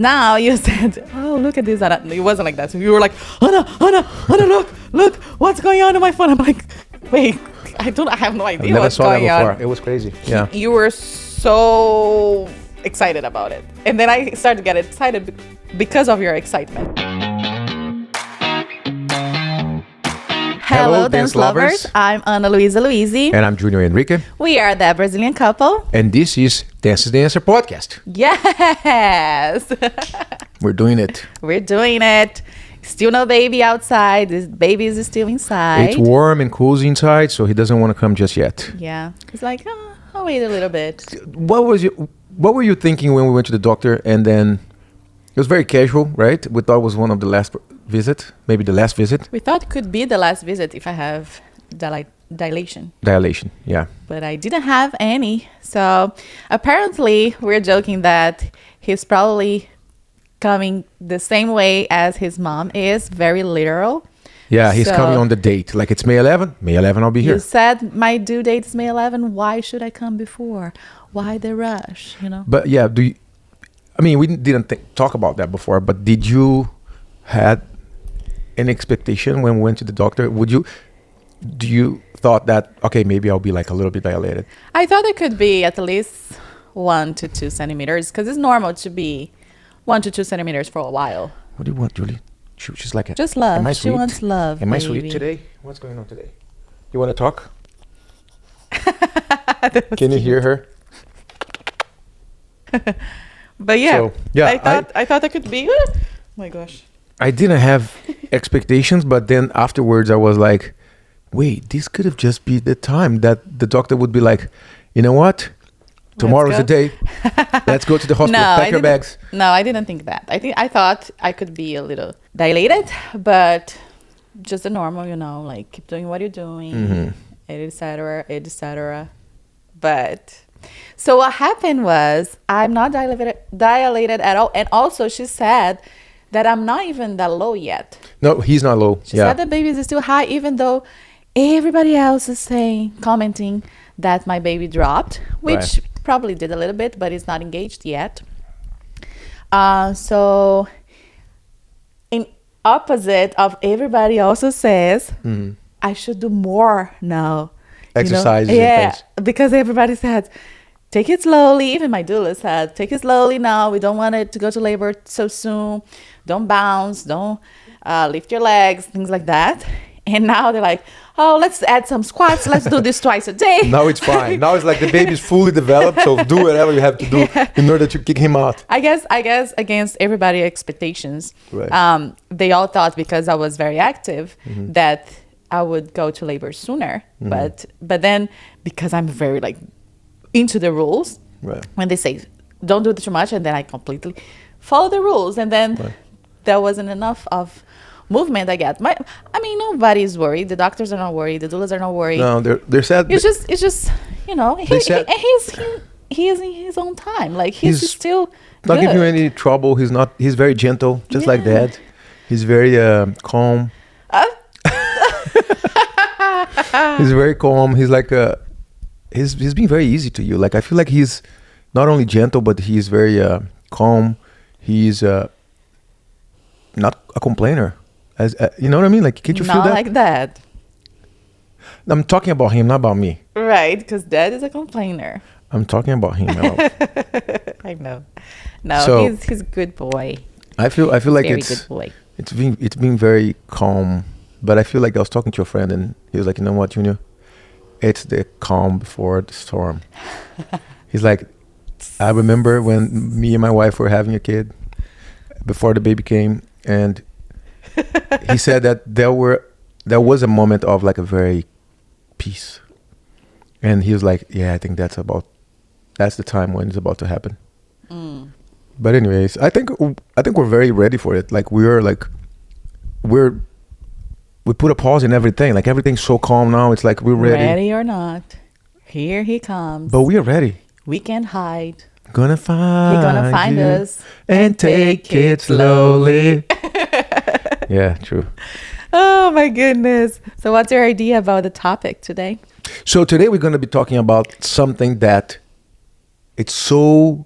now you said, "Oh, look at this." It wasn't like that. So you were like, Anna, look, what's going on my phone? I'm like, wait, I have no idea what's going on. It was crazy. Yeah. You were so excited about it, and then I started to get excited because of your excitement. Hello, dance lovers. I'm Ana Luisa Luisi. And I'm Junior Enrique. We are the Brazilian couple. And this is Dance is the Answer podcast. Yes. We're doing it. We're doing it. Still no baby outside. This baby is still inside. It's warm and cozy inside, so he doesn't want to come just yet. Yeah. He's like, I'll wait a little bit. What were you thinking when we went to the doctor? And then it was very casual, right? We thought it was one of the last maybe the last visit. We thought it could be the last visit if I have dilation. Dilation, yeah. But I didn't have any. So apparently we're joking that he's probably coming the same way as his mom is, very literal. Yeah, he's coming on the date. Like it's May 11. May 11, I'll be here. You said my due date is May 11. Why should I come before? Why the rush? But yeah, we didn't talk about that before, but did you had an expectation when we went to the doctor? Do you thought that, okay, maybe I'll be like a little bit dilated? I thought it could be at least 1 to 2 centimeters because it's normal to be 1 to 2 centimeters for a while. What do you want, Julie? She's like, just love. Am I she sweet? Wants love. Am I sweet today? What's going on today? You want to talk? Can you hear her? But yeah, so, yeah, I thought that could be. Oh my gosh. I didn't have expectations, but then afterwards I was like, wait, this could have just been the time that the doctor would be like, you know what? Tomorrow's the day. Let's go to the hospital. Pack your bags. No, I didn't think that. I thought I could be a little dilated, but just the normal, like keep doing what you're doing, etc. But so what happened was I'm not dilated at all. And also she said that I'm not even that low yet. No, he's not low. She said the baby is still high, even though everybody else is commenting that my baby dropped, which probably did a little bit, but it's not engaged yet. So in opposite of everybody also says, I should do more now. Exercises. Yeah, because everybody said, take it slowly. Even my doula said, take it slowly now. We don't want it to go to labor so soon. Don't bounce. Don't lift your legs, things like that. And now they're like, oh, let's add some squats. Let's do this twice a day. Now it's fine. Now it's like the baby's fully developed, so do whatever you have to do in order to kick him out. I guess against everybody's expectations, right. They all thought because I was very active that I would go to labor sooner. But then because I'm very like into the rules, when they say don't do too much, and then I completely follow the rules, and then there wasn't enough of movement I get. Nobody's worried. The doctors are not worried. The doulas are not worried. No, they're sad. It's just he is in his own time. Like he's still not good. giving you any trouble. He's very gentle, just like Dad. He's very calm. He's very calm. He's like he's being very easy to you. Like I feel like he's not only gentle, but he's very calm. He's not a complainer. As you know what I mean? Like, can't you feel that? Not like that. I'm talking about him, not about me. Right, because Dad is a complainer. I'm talking about him. I know. No, he's a good boy. I feel like very good boy. It's been very calm. But I feel like I was talking to a friend and he was like, you know what, Junior? It's the calm before the storm. He's like, I remember when me and my wife were having a kid before the baby came, and he said that there was a moment of like a very peace. And he was like, yeah, I think that's the time when it's about to happen. But anyways, I think we're very ready for it. Like we put a pause in everything. Like everything's so calm now. It's like we're ready. Ready or not, here he comes. But we are ready. We can't hide. He's gonna find us and take it slowly. Yeah, true. Oh my goodness. So what's your idea about the topic today? So today we're going to be talking about something that it's so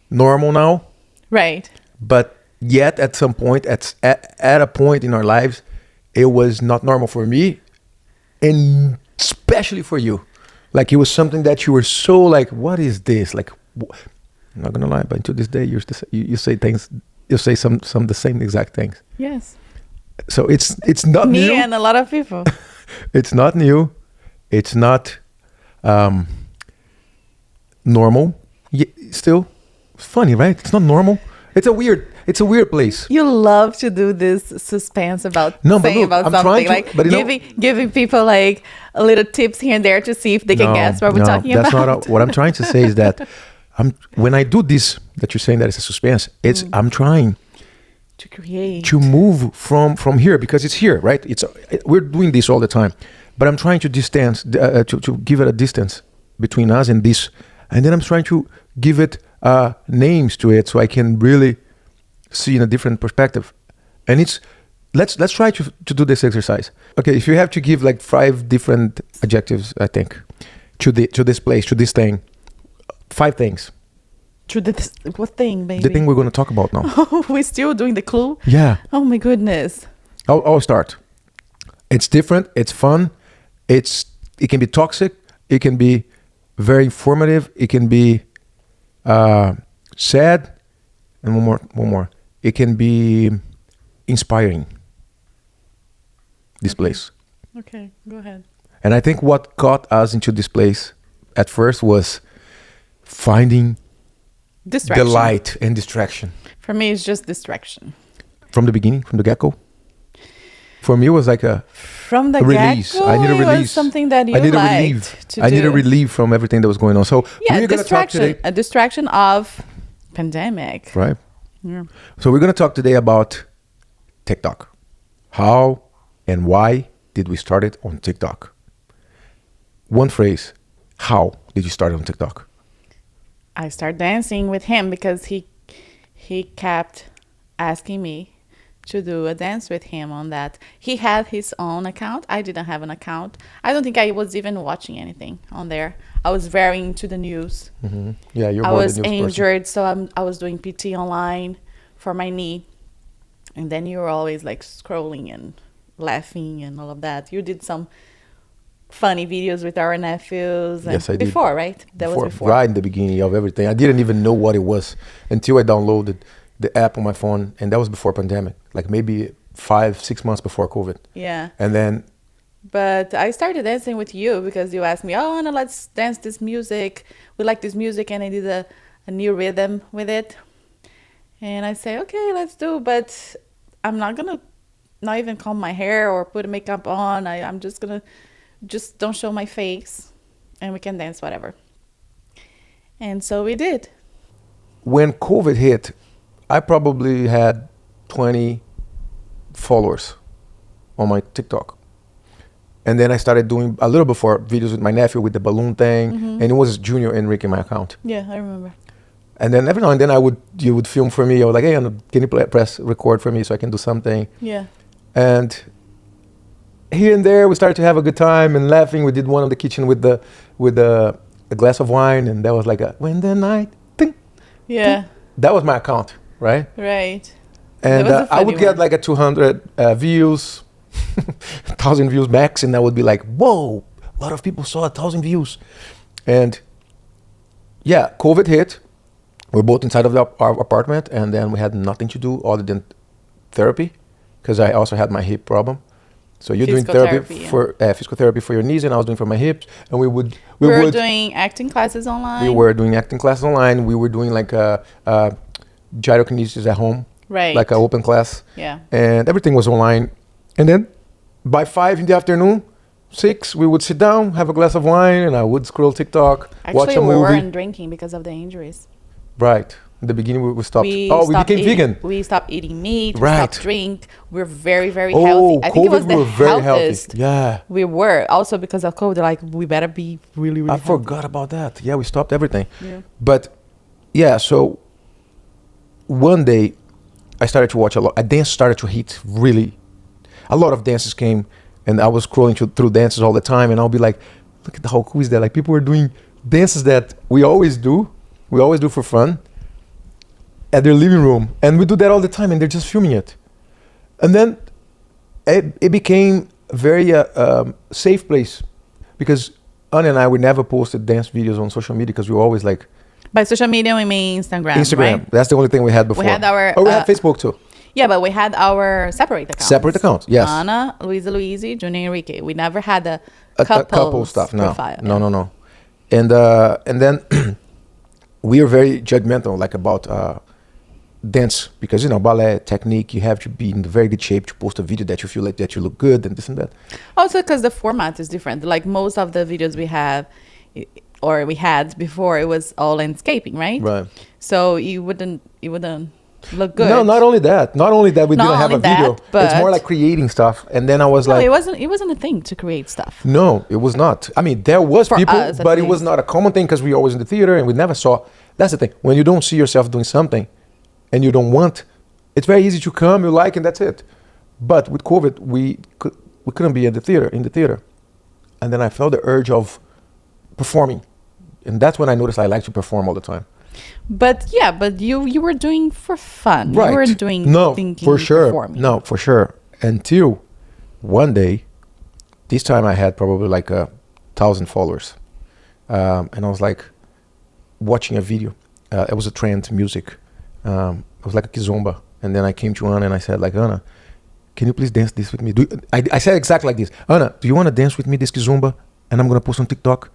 normal now. Right. But yet at some point, at a point in our lives, it was not normal for me, and especially for you. Like, it was something that you were so like, what is this? Like, I'm not gonna lie, but until this day, you say things, you say some the same exact things. Yes. So it's not Me new. and a lot of people. It's not new. It's not normal. Still, it's funny, right? It's not normal. It's a weird place. You love to do this suspense about No, but saying look, about I'm something, trying to, like but giving people like a little tips here and there to see if they can guess what we're talking that's about. not what I'm trying to say is that when I do this, that you're saying that it's a suspense, it's I'm trying to create, to move from here, because it's here, right? We're doing this all the time, but I'm trying to distance, to give it a distance between us and this, and then I'm trying to give it names to it so I can really see in a different perspective. And let's try to do this exercise. Okay, if you have to give like 5 different adjectives, I think, to this place, to this thing, 5 things. To this, what thing, baby? The thing we're going to talk about now. We're still doing the clue? Yeah. Oh my goodness. I'll start. It's different. It's fun. It can be toxic. It can be very informative. It can be sad. And one more. It can be inspiring. This place. Okay, go ahead. And I think what got us into this place at first was finding delight and distraction. For me, it's just distraction. From the beginning, from the get-go? For me, it was like from the release. Get-go, I need a it release. Was something that you I need a liked relief. to I do. need a relief from everything that was going on. So yeah, we're going to talk today. A distraction of pandemic. Right. Yeah. So we're going to talk today about TikTok. How and why did we start it on TikTok? One phrase. How did you start on TikTok? I started dancing with him because he kept asking me to do a dance with him on that. He had his own account. I didn't have an account. I don't think I was even watching anything on there. I was very into the news. Mm-hmm. Yeah, you're I more was the news injured, so I was doing PT online for my knee. And then you were always like scrolling and laughing and all of that. You did some funny videos with our nephews. And yes, I did. Before, right? That was before. Right in the beginning of everything. I didn't even know what it was until I downloaded the app on my phone. And that was before pandemic, like maybe 5-6 months before COVID. Yeah. And then... But I started dancing with you because you asked me, oh, Anna, let's dance this music. We like this music. And I did a new rhythm with it. And I say, okay, let's do. But I'm not going to not even comb my hair or put makeup on. I'm just going to just don't show my face and we can dance whatever. And so we did. When COVID hit, I probably had 20 followers on my TikTok. And then I started doing a little before videos with my nephew with the balloon thing. Mm-hmm. And it was Junior Enrique in my account. Yeah, I remember. And then every now and then you would film for me. I was like, hey, Anna, can you press record for me so I can do something? Yeah. And here and there we started to have a good time and laughing. We did one in the kitchen with a glass of wine, and that was like when the night ting, yeah ting. That was my account, right? And I would get like 200 views, 1,000 views max, and I would be like, whoa, a lot of people saw 1,000 views. And yeah, COVID hit. We're both inside of our apartment, and then we had nothing to do other than therapy, because I also had my hip problem. So you're doing therapy for physical therapy for your knees, and I was doing for my hips. And we were doing acting classes online. We were doing acting classes online. We were doing like gyrokinesis at home, right? Like an open class. Yeah. And everything was online. And then by 5 in the afternoon, 6, we would sit down, have a glass of wine, and I would scroll TikTok, watch a movie. Actually, we weren't drinking because of the injuries. Right. In the beginning, we stopped. We became vegan. We stopped eating meat. Right. We stopped drink. We're very, very healthy. I think it was the healthiest. Yeah. We were. Also because of COVID, like, we better be really, really I healthy. forgot about that. Yeah, we stopped everything. Yeah. But, yeah, so one day, I started to watch a lot. A dance started to hit really. A lot of dances came, and I was scrolling through dances all the time, and I'll be like, look at how cool is that? Like, people were doing dances that we always do for fun, at their living room, and we do that all the time, and they're just filming it. And then it became a very safe place, because Anna and I, we never posted dance videos on social media because we were always like... By social media, we mean Instagram, right? That's the only thing we had before. We had our... we had Facebook too. Yeah, but we had our separate accounts. Separate accounts, yes. Anna, Luisa Luisi, Junior Enrique. We never had a couple stuff, no. Profile. No. And then we are very judgmental, like about dance, because, you know, ballet technique, you have to be in very good shape to post a video that you feel like that you look good and this and that. Also because the format is different. Like most of the videos we have, or we had before, it was all landscaping, right? Right. So you wouldn't look good. No, not only that we didn't have a video. It's more like creating stuff. And then I was like... it wasn't a thing to create stuff. No, it was not. I mean, there was For people, us, but it was not a common thing because we were always in the theater and we never saw... That's the thing. When you don't see yourself doing something and you don't want, it's very easy to come, you like, and that's it. But with COVID, we couldn't be in the theater. And then I felt the urge of performing. And that's when I noticed I like to perform all the time. But you were doing for fun. Right. You weren't doing thinking for sure. performing. No, for sure. Until one day, this time I had probably like 1,000 followers. And I was like watching a video. It was a trance music. It was like a kizomba. And then I came to Anna and I said, like, Anna, can you please dance this with me? I said exactly like this. Anna, do you want to dance with me this kizomba? And I'm going to post on TikTok.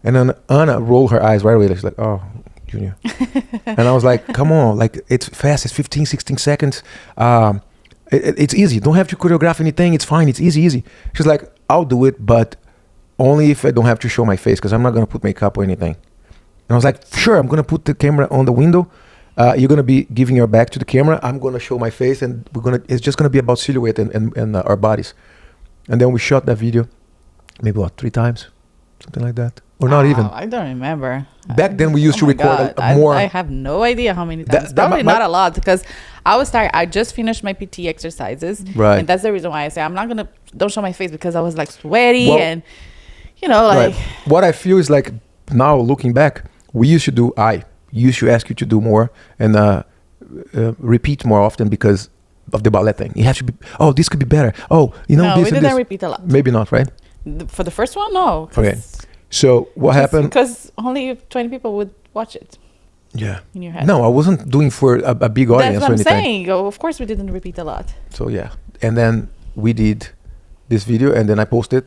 And then Anna rolled her eyes right away. She's like, oh, Junior. And I was like, come on, like, it's fast. It's 15, 16 seconds. It's easy. Don't have to choreograph anything. It's fine. It's easy. She's like, I'll do it, but only if I don't have to show my face, because I'm not going to put makeup or anything. And I was like, sure, I'm going to put the camera on the window. You're going to be giving your back to the camera. I'm going to show my face, and it's just going to be about silhouette and our bodies. And then we shot that video maybe 3 times, something like that. Or not even. I don't remember. Back then we used to record more. I have no idea how many times. Probably not a lot, because I just finished my PT exercises. Right. And that's the reason why I say don't show my face, because I was like sweaty and, you know, like. Right. What I feel is like, now looking back, we used to ask you to do more and repeat more often because of the ballet thing. You have to be, this could be better. Oh, no, this we didn't repeat a lot. Maybe not, right? For the first one, no. Okay. So what happened? Because only 20 people would watch it. Yeah. In your head. No, I wasn't doing for a big audience or anything. That's what I'm saying. Of course, we didn't repeat a lot. So yeah, and then we did this video, and then I posted,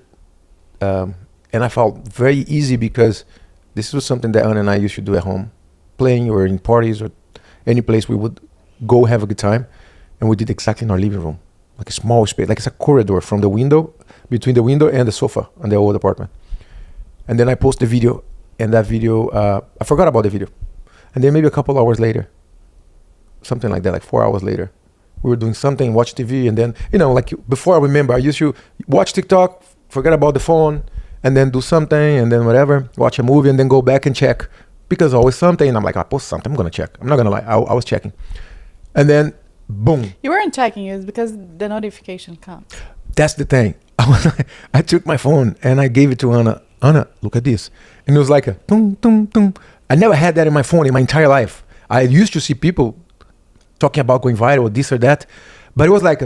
and I felt very easy because this was something that Anna and I used to do at home, playing or in parties or any place we would go have a good time, and we did exactly in our living room, like a small space, like it's a corridor from the window, between the window and the sofa in the old apartment. And then I posted the video, and that video, I forgot about the video. And then maybe a couple hours later, something like that, like 4 hours later, we were doing something, watch TV, and then, like before I remember, I used to watch TikTok, forget about the phone, and then do something, and then whatever, watch a movie, and then go back and check. Because always something, and I'm like, I post something, I'm going to check. I'm not going to lie, I was checking. And then, boom. You weren't checking, it was because the notification comes. That's the thing. I took my phone, and I gave it to Anna. Anna, look at this. And it was like a tung, tung, tung. I never had that in my phone in my entire life. I used to see people talking about going viral, this or that. But it was like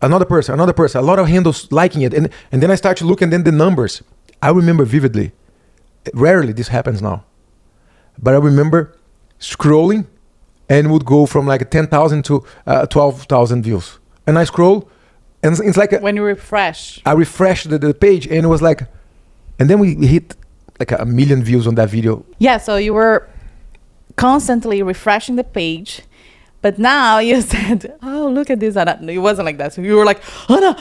another person, a lot of handles liking it. And then I started to look, and then the numbers. I remember vividly. Rarely this happens now. But I remember scrolling, and would go from like 10,000 to 12,000 views. And I scroll, and it's like... when you refresh. I refreshed the page, and it was like... And then we hit like 1 million views on that video. Yeah, so you were constantly refreshing the page, but now you said, oh, look at this, Anna. No, it wasn't like that. So you were like, Anna,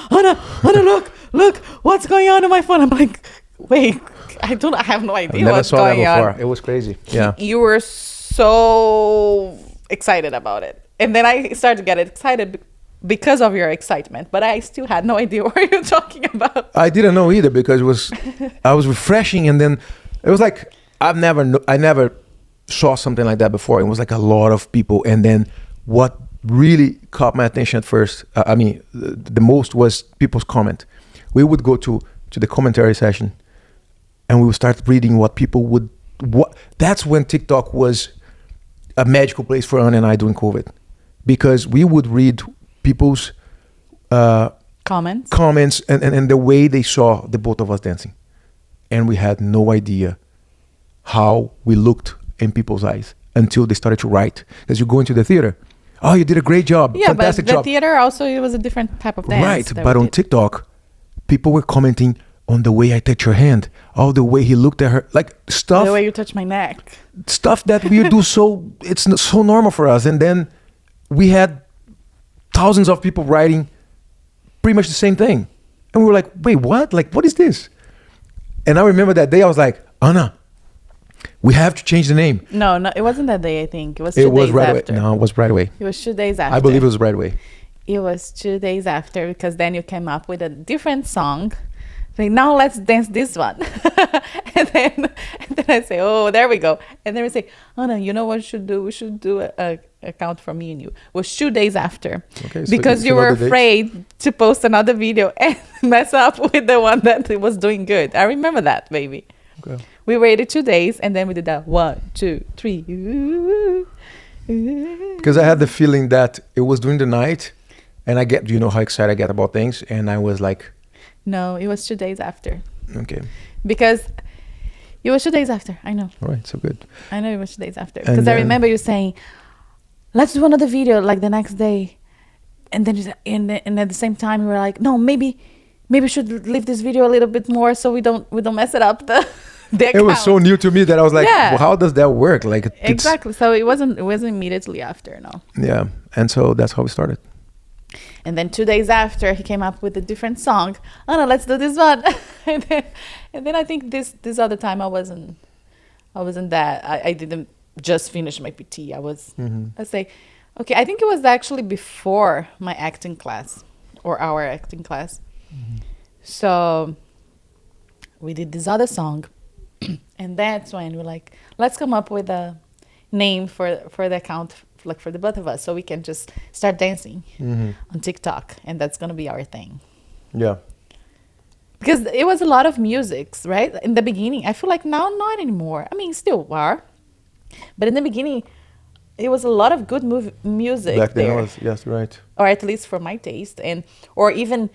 look, what's going on my phone? I'm like, wait, I have no idea what's going on. Before. It was crazy. Yeah. You were so excited about it. And then I started to get excited because of your excitement, but I still had no idea what you're talking about. I didn't know either, because I was refreshing, and then it was like I never saw something like that before. It was like a lot of people, and then what really caught my attention at first, the most was people's comment. We would go to the commentary session, and we would start reading what people would. That's when TikTok was a magical place for Anna and I during COVID, because we would read people's comments and the way they saw the both of us dancing, and we had no idea how we looked in people's eyes until they started to write. As you go into the theater, oh, you did a great job, fantastic but the job. Theater also, it was a different type of dance. Right, but on TikTok, people were commenting on the way I touch your hand, oh, the way he looked at her, like stuff. The way you touch my neck. Stuff that we do it's so normal for us. And then we had thousands of people writing pretty much the same thing. And we were like, wait, what? Like, what is this? And I remember that day I was like, Anna, we have to change the name. No, it wasn't that day, I think. It was 2 days right after. Away. No, it was right away. It was 2 days after. I believe it was right away. It was 2 days after, because then you came up with a different song. Like, now let's dance this one. and then I say, oh, there we go. And then we say, oh no, you know what we should do? We should do a count for me and you. It was 2 days after. Okay, so because you were afraid to post another video and mess up with the one that was doing good. I remember that, baby. Okay. We waited 2 days and then we did that 1, 2, 3. Because I had the feeling that it was during the night, and you know how excited I get about things, and I was like, no, it was 2 days after. Okay. Because it was 2 days after. I know. All right, so good. I know it was 2 days after. Because I remember you saying, let's do another video like the next day. And then and at the same time you were like, no, maybe we should leave this video a little bit more so we don't mess it up the account. It was so new to me that I was like, well, how does that work? Like exactly. So it wasn't immediately after, no. Yeah. And so that's how we started. And then 2 days after, he came up with a different song. Oh no, let's do this one. and then I think this other time I wasn't that. I didn't just finish my PT. I was, let's say, okay, I think it was actually before my acting class or our acting class. So we did this other song. And that's when we're like, let's come up with a name for the account, like for the both of us, so we can just start dancing on TikTok, and that's gonna be our thing. Yeah. Because it was a lot of musics, right? In the beginning, I feel like now not anymore. I mean, still are, but in the beginning, it was a lot of good music. Back then, was yes, right. Or at least for my taste, or even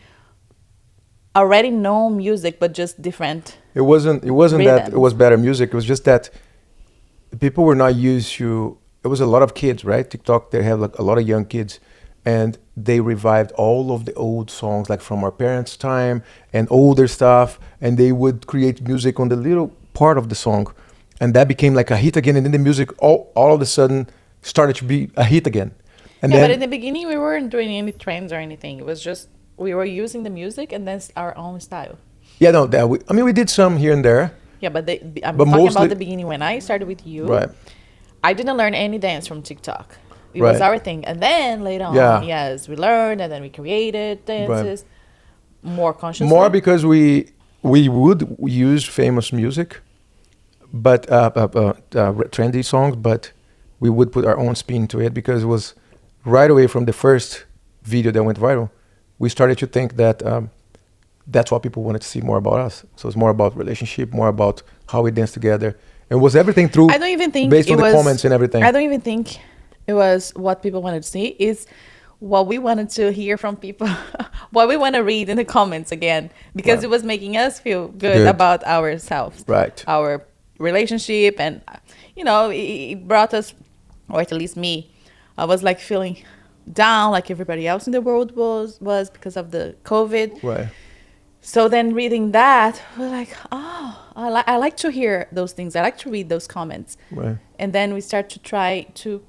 already known music, but just different. It wasn't rhythms. That it was better music. It was just that people were not used to. It was a lot of kids, right? TikTok, they have like a lot of young kids, and they revived all of the old songs, like from our parents' time and older stuff, and they would create music on the little part of the song, and that became like a hit again, and then the music all of a sudden started to be a hit again. And yeah, then, but in the beginning, we weren't doing any trends or anything. It was just, we were using the music and then our own style. Yeah, no, we did some here and there. Yeah, but I'm talking about the beginning when I started with you. Right. I didn't learn any dance from TikTok. It Right. was our thing. And then later on, yes, we learned and then we created dances more consciously. More because we would use famous music, but trendy songs, but we would put our own spin to it, because it was right away from the first video that went viral. We started to think that that's what people wanted to see more about us. So it's more about relationship, more about how we dance together. And it was everything through, I don't even think based on the comments and everything. I don't even think it was what people wanted to see. It's what we wanted to hear from people, what we want to read in the comments again, because it was making us feel good about ourselves, right? Our relationship, and it brought us, or at least me, I was like feeling down, like everybody else in the world was because of the COVID. Right. So then reading that, we're like, oh, I like to hear those things. I like to read those comments. Right. And then we start to try to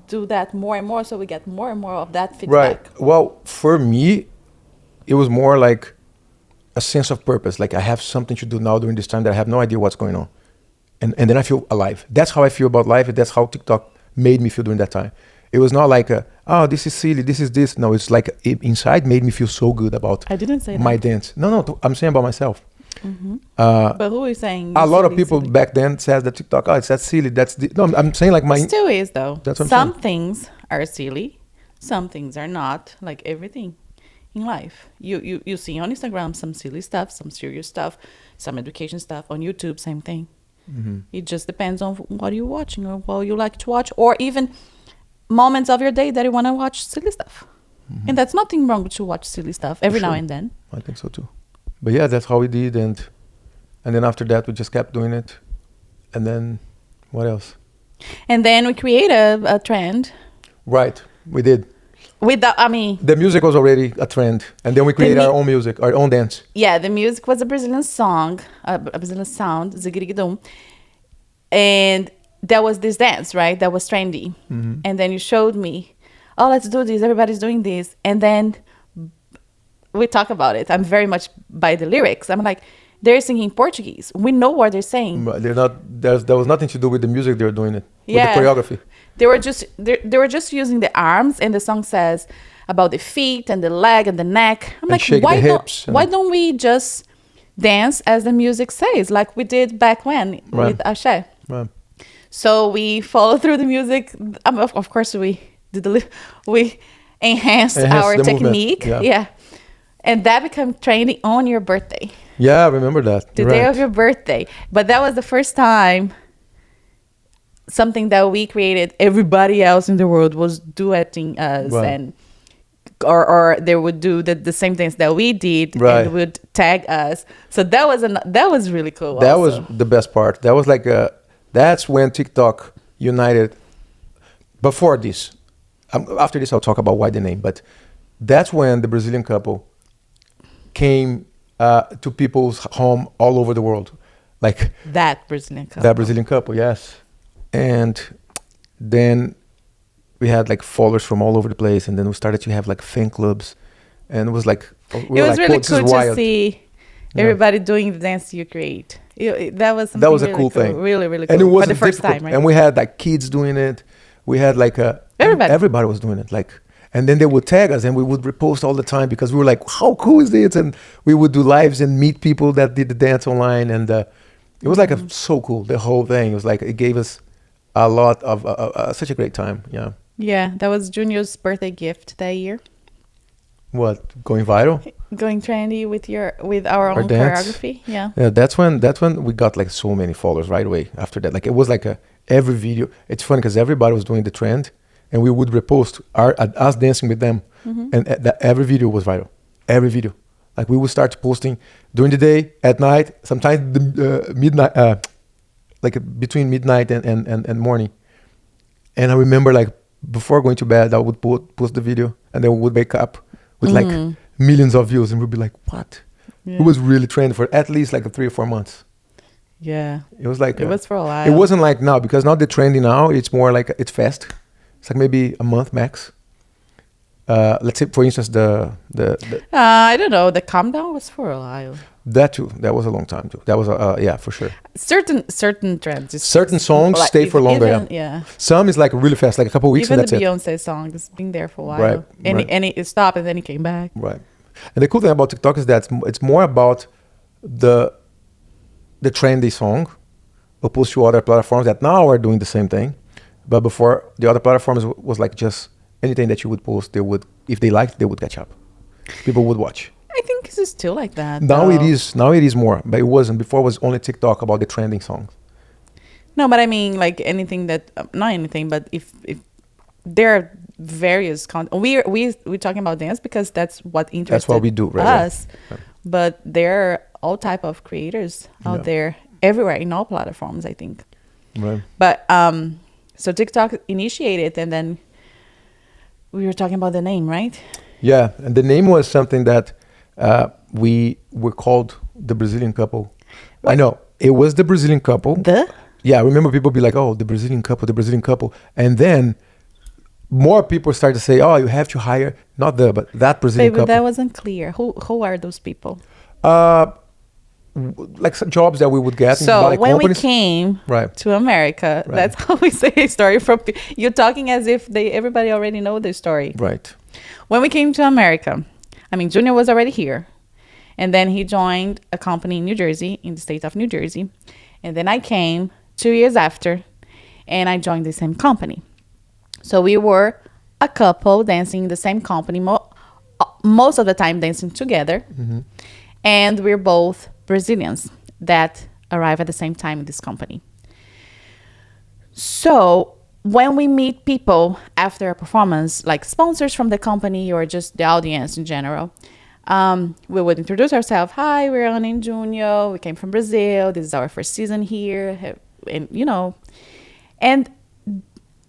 do that more and more, so we get more and more of that feedback. Right. Well, for me, it was more like a sense of purpose. Like, I have something to do now during this time that I have no idea what's going on. And then I feel alive. That's how I feel about life. That's how TikTok made me feel during that time. It was not like, oh, this is silly, this is this. No, it's like inside made me feel so good about I didn't say my that. dance. No, I'm saying about myself. Mm-hmm. But who is saying? A lot of people back then says that TikTok, that's silly. No, I'm saying like my. It still is though. That's what some things are silly, some things are not. Like everything in life, you see on Instagram some silly stuff, some serious stuff, some education stuff. On YouTube, same thing. It just depends on what you're watching or what you like to watch, or even moments of your day that you want to watch silly stuff. And that's nothing wrong to watch silly stuff every now and then. I think so too. But yeah, that's how we did, and then after that we just kept doing it. And then what else? And then we created a trend. Right, we did. The music was already a trend, and then we created our own music, our own dance. Yeah, the music was a Brazilian song, a Brazilian sound, Zigirigidum. And there was this dance, right? That was trendy. And then you showed me, oh, let's do this. Everybody's doing this. And then we talk about it. I'm very much by the lyrics. I'm like, they're singing Portuguese. We know what they're saying. But they're not. There was nothing to do with the music. They were doing it with the choreography. They were just using the arms, and the song says about the feet and the leg and the neck. I'm like, why don't we just dance as the music says, like we did back when with Axé? Right. So we followed through the music. Of course, we enhanced our technique. Yeah. And that became trendy on your birthday. Yeah, I remember that. The day of your birthday. But that was the first time something that we created, everybody else in the world was duetting us, and or they would do the same things that we did, and would tag us. So that was really cool. That was the best part. That was like that's when TikTok united. Before this, after this, I'll talk about why the name. But that's when the Brazilian couple came to people's home all over the world, like that Brazilian couple. Yes. And then we had like followers from all over the place, and then we started to have like fan clubs, and it was like it was really cool to see everybody doing the dance you create. That was a really cool thing, really cool, and it was for the first time, right? And we had like kids doing it. We had like everybody was doing it, like. And then they would tag us, and we would repost all the time because we were like, how cool is this? And we would do lives and meet people that did the dance online, and it was like so cool. The whole thing, it was like, it gave us a lot of such a great time. Yeah, that was Junior's birthday gift that year. What, going viral? Going trendy with our own choreography. Yeah, that's when we got like so many followers right away after that. Like it was like every video. It's funny because everybody was doing the trend, and we would repost us dancing with them, and every video was viral. Every video, like we would start posting during the day, at night, sometimes the midnight, like between midnight and morning. And I remember like before going to bed, I would post the video, and then we would wake up with like millions of views, and we'd be like, what? Yeah. It was really trending for at least like 3 or 4 months. Yeah, it was like it was for a while. It wasn't like now, because now the trendy now, it's more like it's fast. It's like maybe a month max. Let's say, for instance, the I don't know. The calm down was for a while. That too. That was a long time too. That was yeah, for sure. Certain trends. Certain songs like, stay for longer. Yeah. Some is like really fast, like a couple of weeks, even and that's the it. Beyonce song has been there for a while. Right. And it stopped, and then it came back. Right. And the cool thing about TikTok is that it's more about the trendy song, opposed to other platforms that now are doing the same thing. But before, the other platforms was like just anything that you would post, they would, if they liked, they would catch up. People would watch. I think it's still like that. Now it is more, but it wasn't. Before, it was only TikTok about the trending songs. No, but I mean, like anything that, not anything, but if there are various we're talking about dance because that's what interests us. That's what we do, right? Right. But there are all type of creators out there everywhere in all platforms, I think. Right. But so TikTok initiated, and then we were talking about the name, right? Yeah, and the name was something that we were called the Brazilian couple. What? I know, it was the Brazilian couple. Yeah, I remember people be like, oh, the Brazilian couple. And then more people started to say, oh, you have to hire, not but that Brazilian couple. But that wasn't clear. Who are those people? Like some jobs that we would get. So in when companies. We came to America, that's how we say a story from. You're talking as if everybody already know the story. Right. When we came to America, I mean, Junior was already here, and then he joined a company in New Jersey, in the state of New Jersey, and then I came 2 years after, and I joined the same company. So we were a couple dancing in the same company, most of the time dancing together, and we're both Brazilians that arrive at the same time in this company. So when we meet people after a performance, like sponsors from the company or just the audience in general, we would introduce ourselves. Hi, we're Ana and Junior. We came from Brazil. This is our first season here. And, you know, and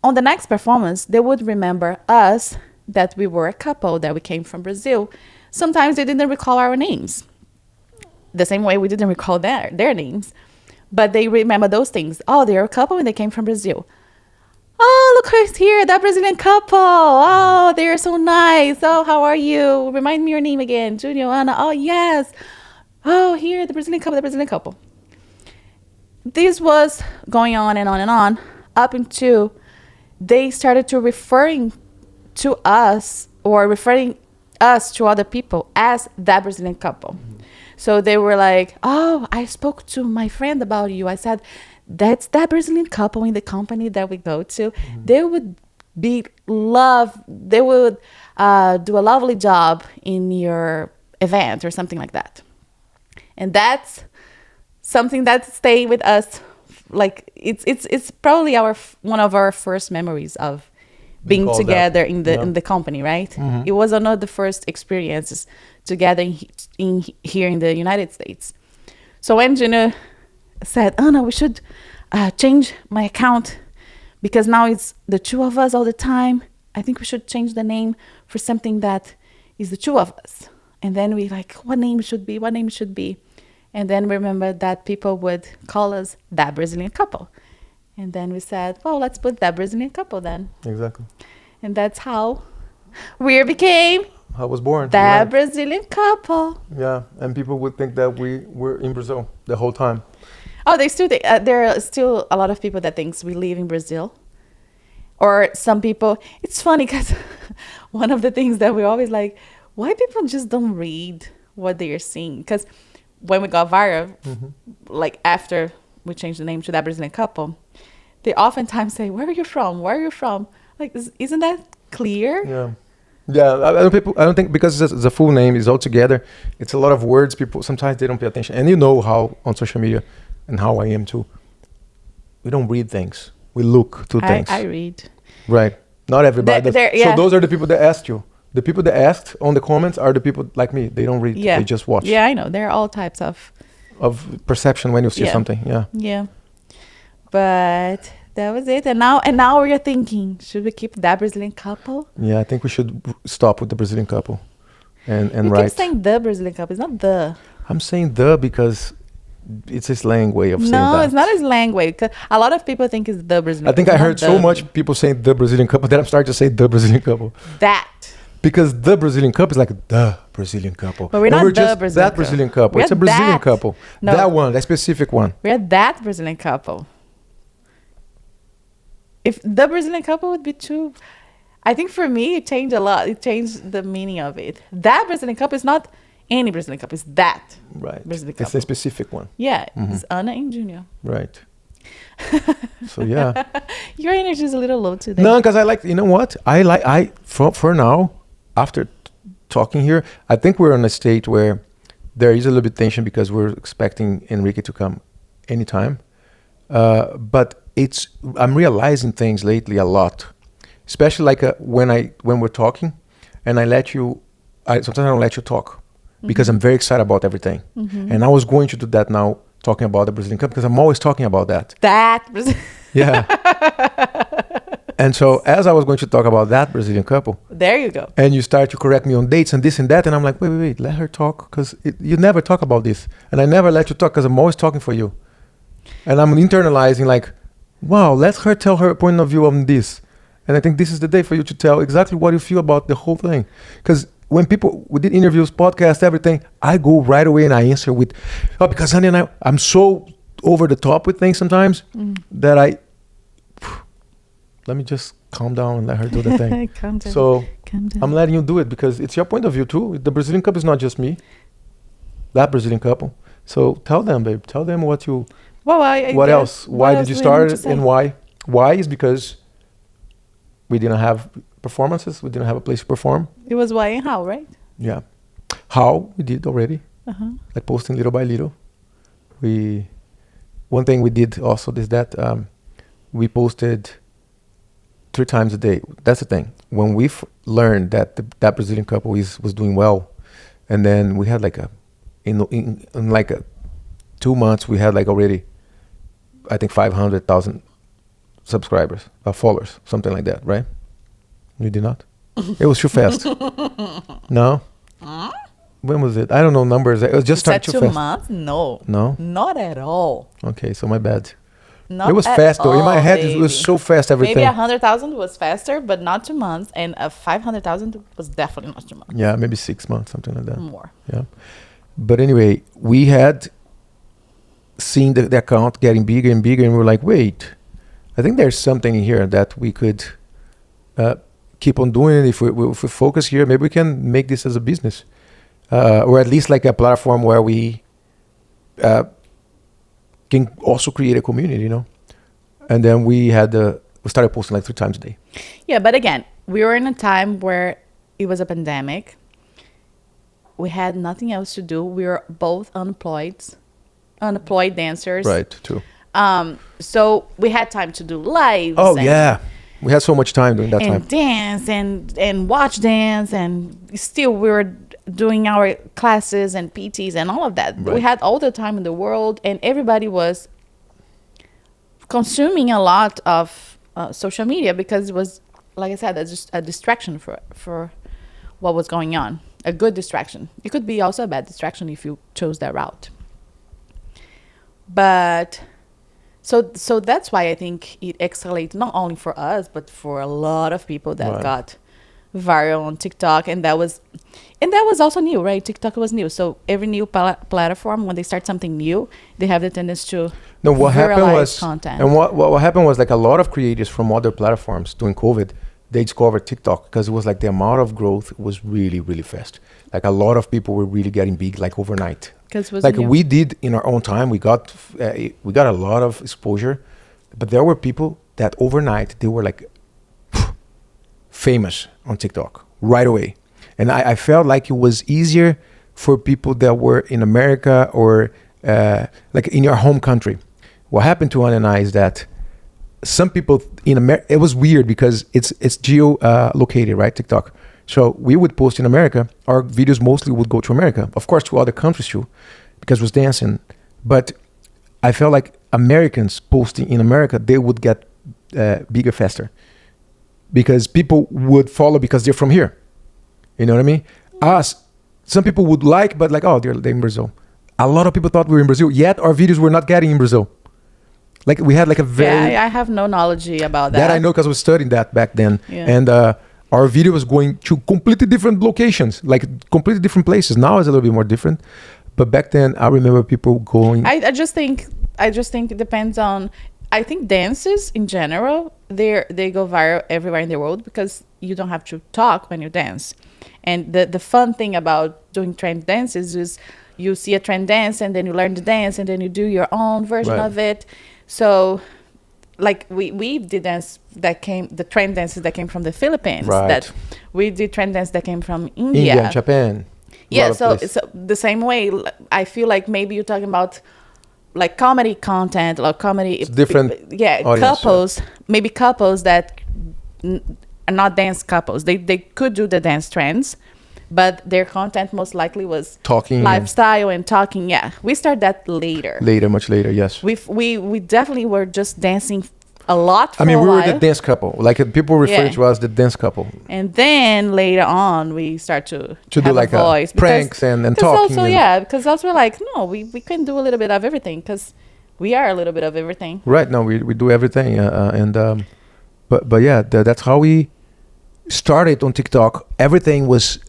on the next performance, they would remember us, that we were a couple, that we came from Brazil. Sometimes they didn't recall our names. The same way we didn't recall their names. But they remember those things. Oh, they're a couple and they came from Brazil. Oh, look who's here, that Brazilian couple. Oh, they're so nice. Oh, how are you? Remind me your name again. Junior, Ana. Oh, yes. Oh, here, the Brazilian couple. This was going on and on and on up until they started to referring to us or referring us to other people as that Brazilian couple. Mm-hmm. So they were like, oh, I spoke to my friend about you. I said, that's that Brazilian couple in the company that we go to. Mm-hmm. They would do a lovely job in your event or something like that. And that's something that stayed with us. Like it's probably one of our first memories of being together in the company, right? Mm-hmm. It was one of the first experiences together here in the United States. So when Junior said, oh no, we should change my account because now it's the two of us all the time. I think we should change the name for something that is the two of us. And then we like, what name should be? And then remember that people would call us that Brazilian couple. And then we said, well, let's put that Brazilian couple then. Exactly. And that's how we became I was born. That right. Brazilian couple. Yeah, and people would think that we were in Brazil the whole time. Oh, there are still a lot of people that thinks we live in Brazil. Or some people, it's funny because one of the things that we always like, why people just don't read what they are seeing? Because when we got viral, like after we changed the name to that Brazilian couple, they oftentimes say, where are you from? Like, isn't that clear? Yeah. I don't think because it's a full name, it's all together. It's a lot of words. People sometimes they don't pay attention, and you know how on social media, and how I am too. We don't read things. We look to things. I read. Right. Not everybody. So those are the people that asked you. The people that asked on the comments are the people like me. They don't read. Yeah. They just watch. Yeah, I know. There are all types of perception when you see something. Yeah. Yeah. But that was it. And now we're thinking, should we keep that Brazilian couple? Yeah, I think we should stop with the Brazilian couple. And you keep saying the Brazilian couple. It's not the. I'm saying the because it's a slang way of saying that. No, it's not a slang way. Cause a lot of people think it's the Brazilian couple. I think I heard so much people saying the Brazilian couple that I'm starting to say the Brazilian couple. That. Because the Brazilian couple is like the Brazilian couple. But we're not the Brazilian couple. That Brazilian couple. It's a Brazilian couple. No. That one, that specific one. We're that Brazilian couple. If the Brazilian couple would be too... I think for me, it changed a lot. It changed the meaning of it. That Brazilian couple is not any Brazilian couple. It's that Brazilian couple. It's a specific one. Yeah. It's Ana and Junior. Right. So, yeah. Your energy is a little low today. No, because I like... You know what? For now... After talking here, I think we're in a state where there is a little bit tension because we're expecting Enrique to come anytime. But I'm realizing things lately a lot, especially like when we're talking, and sometimes I don't let you talk because I'm very excited about everything. And I was going to do that now, talking about the Brazilian Cup because I'm always talking about that. Yeah. And so as I was going to talk about that Brazilian couple. There you go. And you start to correct me on dates and this and that. And I'm like, wait, let her talk. Because you never talk about this. And I never let you talk because I'm always talking for you. And I'm internalizing like, wow, let her tell her point of view on this. And I think this is the day for you to tell exactly what you feel about the whole thing. Because when we did interviews, podcasts, everything, I go right away and I answer with, because honey and I'm so over the top with things sometimes that let me just calm down and let her do the thing. Calm down. So I'm letting you do it because it's your point of view too. The Brazilian couple is not just me. That Brazilian couple. So tell them, babe. Tell them what you... what else? Why did you start it and why? Why is because we didn't have performances. We didn't have a place to perform. It was why and how, right? Yeah. How we did already. Like posting little by little. We one thing we did also is that we posted 3 times a day. That's the thing. When we learned that that Brazilian couple was doing well, and then we had like in like 2 months we had like already, I think 500,000 subscribers, followers, something like that, right? You did not? It was too fast. No? When was it? I don't know numbers. It was just started too fast. 2 months? No. No? Not at all. Okay, so my bad. Not it was at fast though. In my all, head, baby. it was so fast, everything. Maybe 100,000 was faster, but not 2 months. And 500,000 was definitely not 2 months. Yeah, maybe 6 months, something like that. More. Yeah. But anyway, we had seen the account getting bigger and bigger, and we were like, wait, I think there's something here that we could keep on doing. If we focus here, maybe we can make this as a business, or at least like a platform where we can also create a community, you know. And then we started posting like 3 times a day. Yeah, but again, we were in a time where it was a pandemic. We had nothing else to do. We were both unemployed dancers. Right, too. So we had time to do lives. Oh, yeah. We had so much time during that time. And dance and watch dance. And still we were doing our classes and PTs and all of that. Right. We had all the time in the world. And everybody was consuming a lot of social media because it was, like I said, just a distraction for what was going on. A good distraction. It could be also a bad distraction if you chose that route. But so that's why I think it escalated not only for us but for a lot of people that got viral on TikTok, and that was also new, right? TikTok was new, so every new platform, when they start something new, they have the tendency to what happened was content. And what happened was like a lot of creators from other platforms during COVID, they discovered TikTok because it was like the amount of growth was really, really fast. Like a lot of people were really getting big like overnight. Like we did in our own time, we got a lot of exposure, but there were people that overnight they were like famous on TikTok right away. And I felt like it was easier for people that were in America or like in your home country. What happened to Anna and I is that some people in America, it was weird because it's geo located, right? TikTok. So we would post in America. Our videos mostly would go to America, of course, to other countries too, because it was dancing. But I felt like Americans posting in America, they would get bigger faster because people would follow because they're from here. You know what I mean? Some people would like, but like, oh, they're in Brazil. A lot of people thought we were in Brazil, yet our videos were not getting in Brazil. Like we had like a very... Yeah, I have no knowledge about that. That I know because I was studying that back then. Yeah. And our video was going to completely different locations, like completely different places. Now it's a little bit more different. But back then, I remember people going... I just think it depends on... I think dances in general, they go viral everywhere in the world because you don't have to talk when you dance. And the fun thing about doing trend dances is you see a trend dance and then you learn the dance and then you do your own version of it. So like we did the trend dances that came from the Philippines. Right. That we did trend dance that came from India. India, Japan. Yeah, so the same way, I feel like maybe you're talking about like comedy content or comedy. It's different. Yeah, audience, maybe couples that are not dance couples. They could do the dance trends, but their content most likely was talking, lifestyle and talking. Yeah, we started that later. Much later, yes. We definitely were just dancing a lot for I mean, a we while. were the dance couple. Like people refer to us as the dance couple. And then later on, we start to do have like a voice. Pranks and talking. Also, because also we're like, no, we can do a little bit of everything because we are a little bit of everything. Right. No, we do everything. But yeah, that's how we started on TikTok. Everything was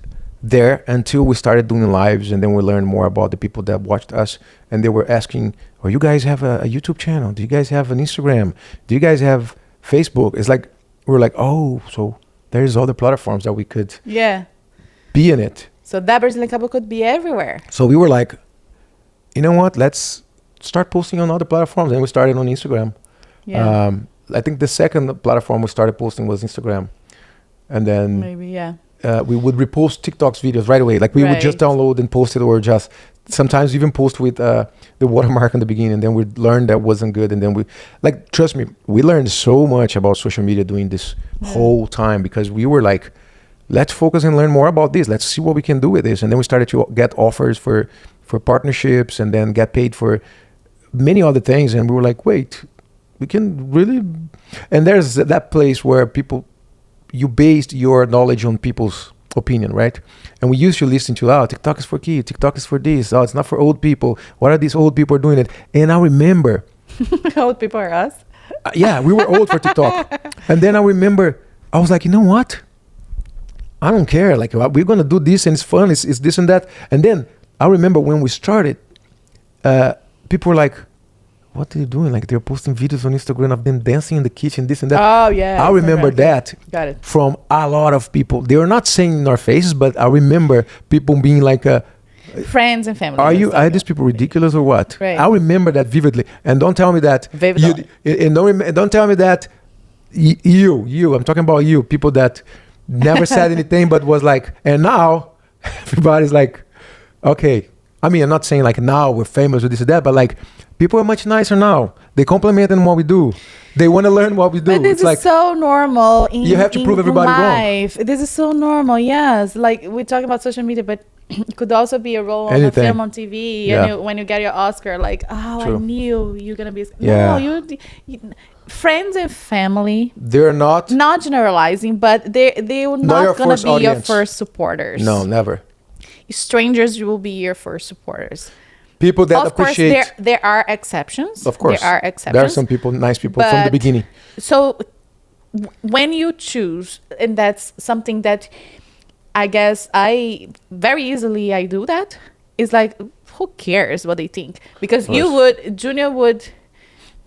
there until we started doing lives, and then we learned more about the people that watched us, and they were asking, oh, you guys have a YouTube channel? Do you guys have an Instagram? Do you guys have Facebook? It's like we're like, oh, so there's other platforms that we could be in it. So that Brazilian couple could be everywhere. So we were like, you know what, let's start posting on other platforms. And we started on Instagram. I think the second platform we started posting was Instagram. And then we would repost TikTok's videos right away. Like we would just download and post it, or just sometimes even post with the watermark in the beginning, and then we'd learn that wasn't good. And then we, like, trust me, we learned so much about social media doing this whole time, because we were like, let's focus and learn more about this. Let's see what we can do with this. And then we started to get offers for partnerships, and then get paid for many other things. And we were like, wait, we can really... And there's that place where you based your knowledge on people's opinion, right? And we used to listen to, TikTok is for kids, TikTok is for this, it's not for old people. What are these old people doing it? And I remember... Old people are us? Yeah, we were old for TikTok. And then I remember, I was like, you know what? I don't care. Like, we're going to do this, and it's fun. It's this and that. And then I remember when we started, people were like, what are you doing? Like, they're posting videos on Instagram of them dancing in the kitchen, this and that. Oh, yeah. I remember that. Got it. From a lot of people. They were not saying in our faces, but I remember people being like... friends and family. Are these people ridiculous or what? Right. I remember that vividly. And don't tell me that... don't tell me that you, I'm talking about you, people that never said anything, but was like... And now, everybody's like, okay. I mean, I'm not saying like now we're famous or this or that, but like... People are much nicer now. They compliment on what we do. They want to learn what we do. But this is so normal you have to prove everybody life. Wrong. This is so normal, yes. Like, we're talking about social media, but it could also be a role on a film on TV. Yeah. And when you get your Oscar, like, True. I knew you're going to be... Yeah. No, you friends and family... They're not... Not generalizing, but they will not going to be your first supporters. No, never. Strangers will be your first supporters. People that appreciate... Of course, there are exceptions. Of course. There are exceptions. There are some people, nice people from the beginning. So when you choose, and that's something that I guess I do that, is like, who cares what they think? Because Junior would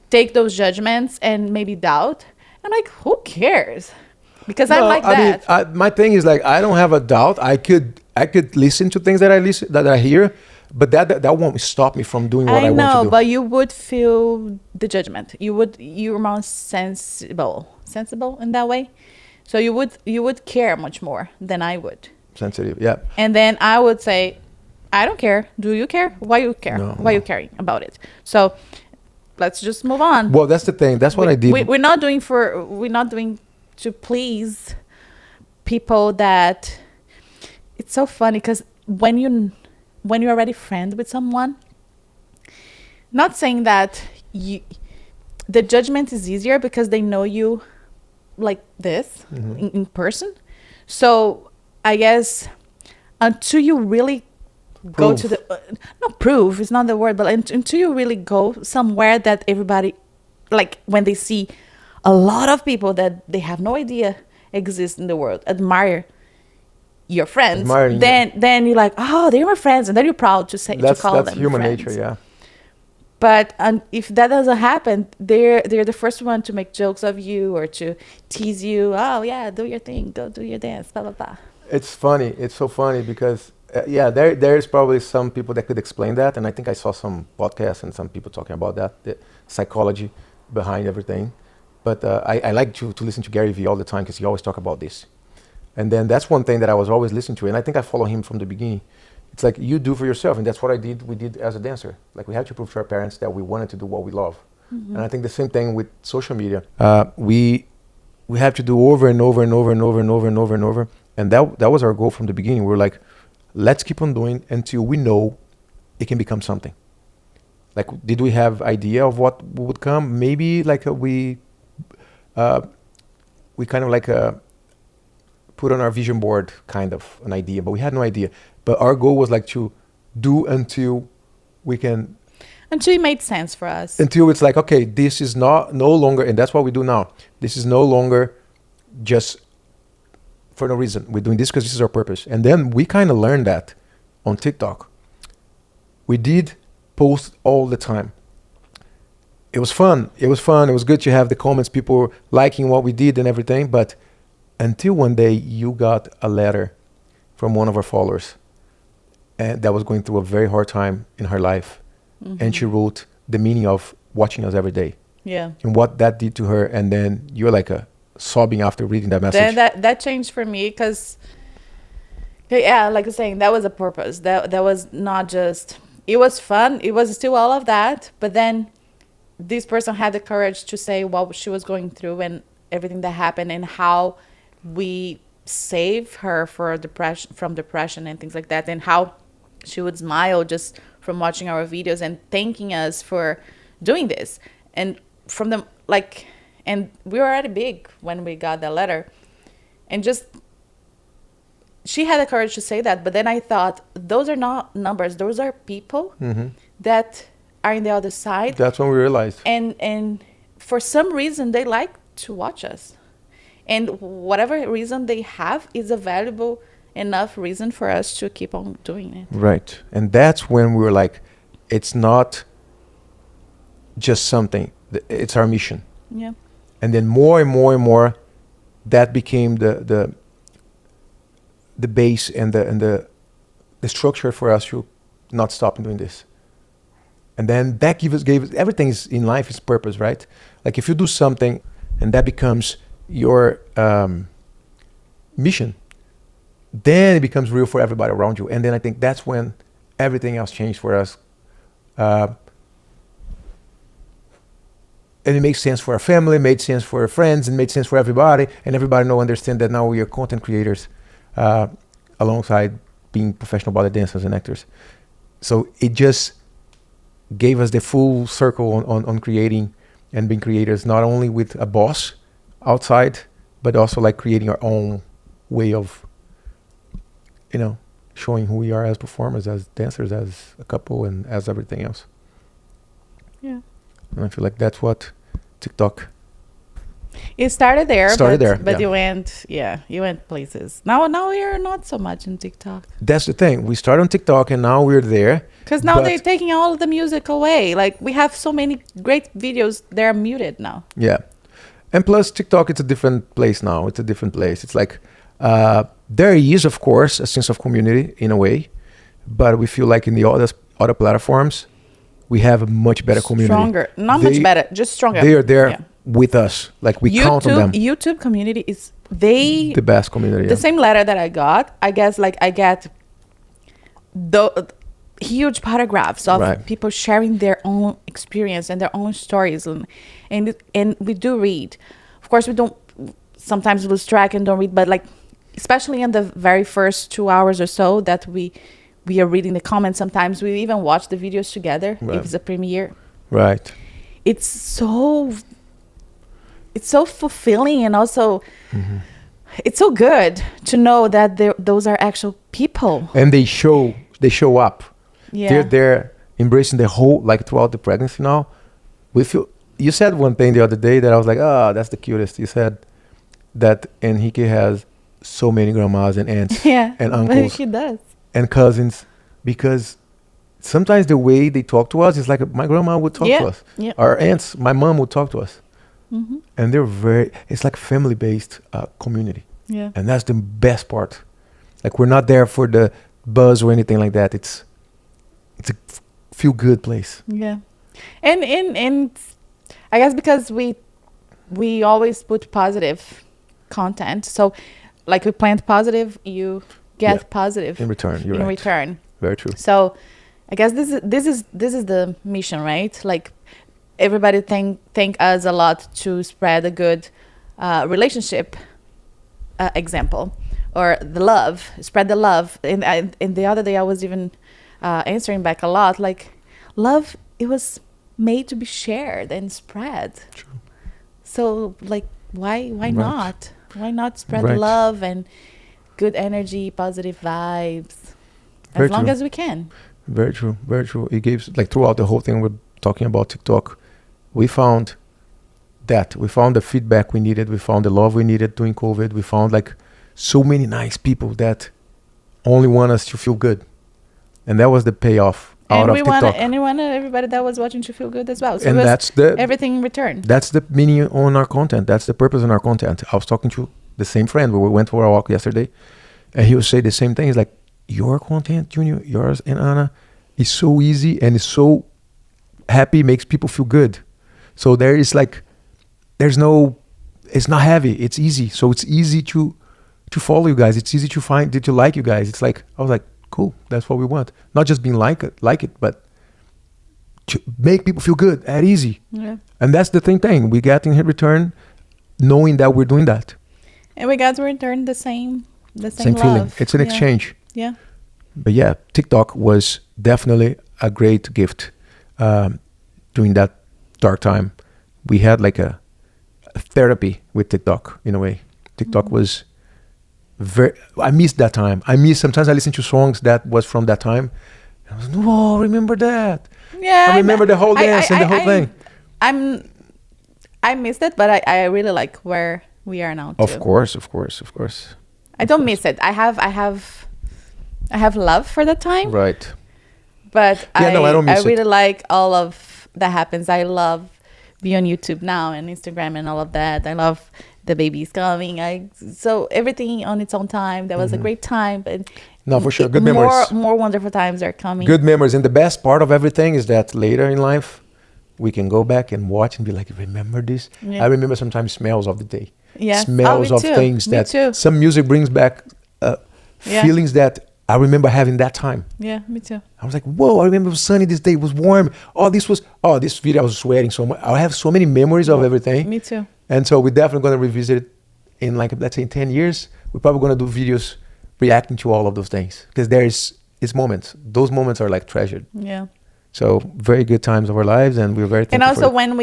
take those judgments and maybe doubt. I'm like, who cares? Because I'm like that. I mean, my thing is like, I don't have a doubt. I could listen to things that I hear, but that won't stop me from doing what I want to do. I know, but you would feel the judgment. You're more sensible in that way. So you would care much more than I would. Sensitive, yeah. And then I would say, I don't care. Do you care? Why you care? Why you caring about it? So let's just move on. Well, that's the thing. That's what I did. We're not doing to please people that... It's so funny because when you're already friends with someone, not saying that the judgment is easier because they know you like this in person. So I guess until you really go to the not proof, it's not the word, but until you really go somewhere that everybody, like when they see a lot of people that they have no idea exist in the world, admire your friends, then you're like, oh, they're my friends, and then you're proud to call them friends. That's human nature, yeah. But if that doesn't happen, they're the first one to make jokes of you or to tease you. Oh yeah, do your thing, go do your dance, blah blah blah. It's funny. It's so funny because there's probably some people that could explain that, and I think I saw some podcasts and some people talking about that, the psychology behind everything. But I like to listen to Gary Vee all the time because he always talk about this. And then that's one thing that I was always listening to, and I think I follow him from the beginning. It's like you do for yourself, and that's what we did as a dancer. Like we had to prove to our parents that we wanted to do what we love. Mm-hmm. And I think the same thing with social media. We have to do over and over and over and over and over and over and over. And that was our goal from the beginning. We were like, let's keep on doing until we know it can become something. Like, did we have idea of what would come? Maybe like we kind of like put on our vision board kind of an idea, but we had no idea. But our goal was like to do until we can... Until it made sense for us. Until it's like, okay, this is no longer, and that's what we do now. This is no longer just for no reason. We're doing this because this is our purpose. And then we kind of learned that on TikTok. We did post all the time. It was fun. It was good to have the comments, people liking what we did and everything. But until one day you got a letter from one of our followers, and that was going through a very hard time in her life. Mm-hmm. And she wrote the meaning of watching us every day. Yeah. And what that did to her. And then you're like sobbing after reading that message. That changed for me because Yeah, like you're saying, that was a purpose. That was not just, it was fun. It was still all of that. But then this person had the courage to say what she was going through and everything that happened and how we saved her from depression and things like that, and how she would smile just from watching our videos and thanking us for doing this. And from the like, and we were already big when we got that letter, and just she had the courage to say that. But then I thought, those are not numbers, those are people that are in the other side. That's when we realized. And for some reason they like to watch us, and whatever reason they have is a valuable enough reason for us to keep on doing it. Right. And that's when we were like, it's not just something, it's our mission. Yeah. And then more and more and more, that became the base and the structure for us to not stop doing this. And then that gave us everything is in life is purpose, right? Like if you do something and that becomes your mission, then it becomes real for everybody around you. And then I think that's when everything else changed for us. And it makes sense for our family, made sense for our friends, and made sense for everybody. And everybody understand that now we are content creators alongside being professional ballet dancers and actors. So it just gave us the full circle on creating and being creators, not only with a boss outside, but also like creating our own way of, showing who we are as performers, as dancers, as a couple, and as everything else. Yeah. And I feel like that's what TikTok. It started there. But yeah. you went places. Now you're not so much in TikTok. That's the thing. We started on TikTok and now we're there. Because now they're taking all of the music away. Like we have so many great videos, they're muted now. Yeah. And plus TikTok, it's a different place now. It's a different place. It's like, there is, of course, a sense of community in a way, but we feel like in the other platforms, we have a much better community. Stronger. Much better, just stronger. They are there with us. Like we count on them. YouTube community is the best community. The same letter that I got, I guess, like I get the huge paragraphs of people sharing their own experience and their own stories, and we do read. Of course, we don't sometimes lose track and don't read, but like especially in the very first 2 hours or so that we are reading the comments. Sometimes we even watch the videos together if it's a premiere. Right. It's so fulfilling, and also it's so good to know that those are actual people. And they show up. Yeah. They're embracing the whole, like throughout the pregnancy now. You said one thing the other day that I was like, that's the cutest. You said that Enrique has so many grandmas and aunts and uncles. He does. And cousins, because sometimes the way they talk to us is like my grandma would talk to us. Yeah. Our aunts, my mom would talk to us. Mm-hmm. And it's like family-based community. Yeah. And that's the best part. Like we're not there for the buzz or anything like that. It's a feel-good place. Yeah. And I guess because we always put positive content. So like we plant positive, you get positive in return. You're right. Return. Very true. So I guess this is the mission, right? Like everybody thank us a lot to spread a good relationship example, or the love, spread the love. And the other day I was even answering back a lot, like love, it was made to be shared and spread. True. So like why not? Why not spread love and good energy, positive vibes, as long as we can? Very true. Very true. It gives, like throughout the whole thing we're talking about TikTok, we found the feedback we needed. We found the love we needed during COVID. We found like so many nice people that only want us to feel good. And that was the payoff out of TikTok. And we wanted everybody that was watching to feel good as well. So and that's everything in return. That's the meaning on our content. That's the purpose on our content. I was talking to the same friend. We went for a walk yesterday, and he would say the same thing. He's like, your content, Junior, yours and Anna, is so easy and is so happy, makes people feel good. So it's not heavy. It's easy. So it's easy to to follow you guys. It's easy to find, to like you guys. It's like, I was like, cool, that's what we want. Not just being like it, but to make people feel good, at easy. Yeah. And that's the thing. We get in return knowing that we're doing that. And we got to return the same love. Feeling. It's an exchange. Yeah. But yeah, TikTok was definitely a great gift during that dark time. We had like a therapy with TikTok in a way. TikTok was I missed that time. Sometimes I listen to songs that was from that time. I was, whoa, remember that. Yeah. I remember the whole dance and the whole thing. I missed it, but I really like where we are now too. Of course. I don't miss it. I have love for that time. Right. But I don't miss I really it. like all of that happens. I love being on YouTube now and Instagram and all of that. I love the baby's coming. So everything on its own time. That was a great time. But no, for sure. Good memories. More wonderful times are coming. Good memories. And the best part of everything is that later in life, we can go back and watch and be like, remember this? Yeah. I remember sometimes smells of the day. Yeah. Smells of things that some music brings back feelings that I remember having that time. Yeah, me too. I was like, whoa, I remember it was sunny this day. It was warm. This video, I was sweating so much. I have so many memories of everything. Me too. And so we're definitely going to revisit it in let's say in 10 years. We're probably going to do videos reacting to all of those things. Because it's moments. Those moments are like treasured. Yeah. So very good times of our lives, and we're very thankful. And also when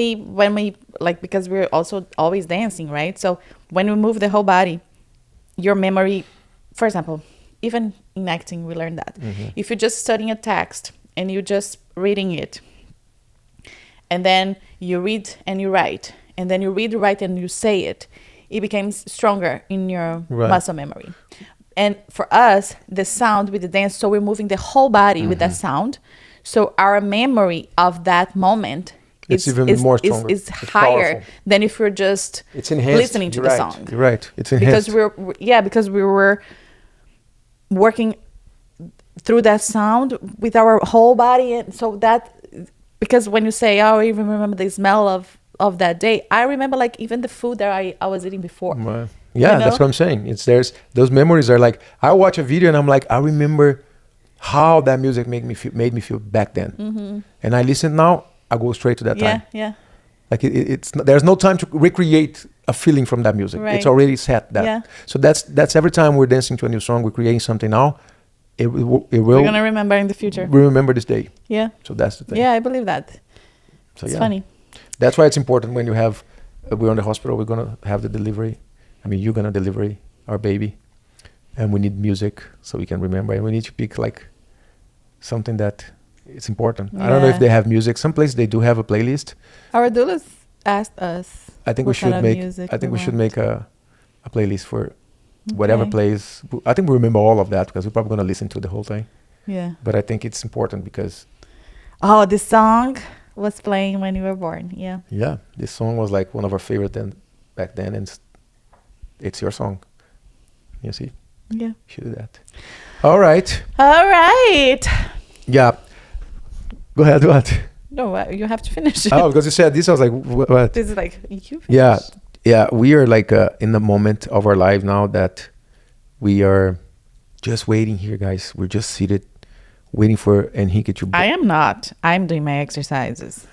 we like, because we're also always dancing, right? So when we move the whole body, your memory, for example, even in acting, we learned that. If you're just studying a text and you're just reading it, and then you read and you write, and then you read, write, and you say it, it becomes stronger in your muscle memory. And for us, the sound with the dance, so we're moving the whole body with that sound. So our memory of that moment is higher than if you're just listening to the song. You're right. It's enhanced. Because we were working through that sound with our whole body. And so that, because when you say, oh, I even remember the smell of that day, I remember like even the food that I was eating before. Right. Yeah, that's what I'm saying. Those memories are like, I watch a video and I'm like, I remember how that music made me feel back then. And I listen now, I go straight to that time. Yeah. Like there's no time to recreate a feeling from that music. Right. It's already set. So that's every time we're dancing to a new song, we're creating something now. It will. We're gonna remember in the future. We remember this day. Yeah. So that's the thing. Yeah, I believe that. So it's funny. That's why it's important when you have. We're in the hospital. We're gonna have the delivery. I mean, you're gonna deliver our baby, and we need music so we can remember. And we need to pick like something that it's important. I don't know if they have music. Some places they do have a playlist. Our doulas asked us. I think we should make. I think we should make a playlist for whatever plays. I think we remember all of that because we're probably gonna listen to the whole thing. Yeah. But I think it's important because. Oh, this song was playing when you were born. Yeah. Yeah, this song was like one of our favorite back then, and it's your song. You see. Yeah. You should do that. All right. Yeah. Go ahead. What? No, you have to finish. Oh, because you said this, I was like, what? This is like you finish. Yeah. We are like in the moment of our life now that we are just waiting here, guys. We're just seated, waiting for Henrique to. I am not. I'm doing my exercises.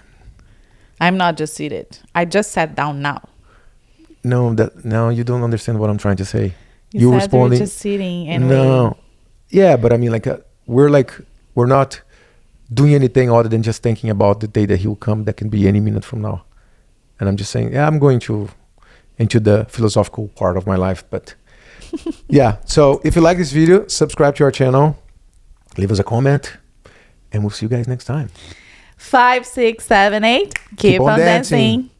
I'm not just seated. I just sat down now. No, you don't understand what I'm trying to say. You said responding. You're just sitting and waiting. Yeah, but I mean, we're not doing anything other than just thinking about the day that he will come. That can be any minute from now. And I'm just saying, yeah, I'm going into the philosophical part of my life. But yeah, so if you like this video, subscribe to our channel, leave us a comment, and we'll see you guys next time. 5, 6, 7, 8. Keep on dancing.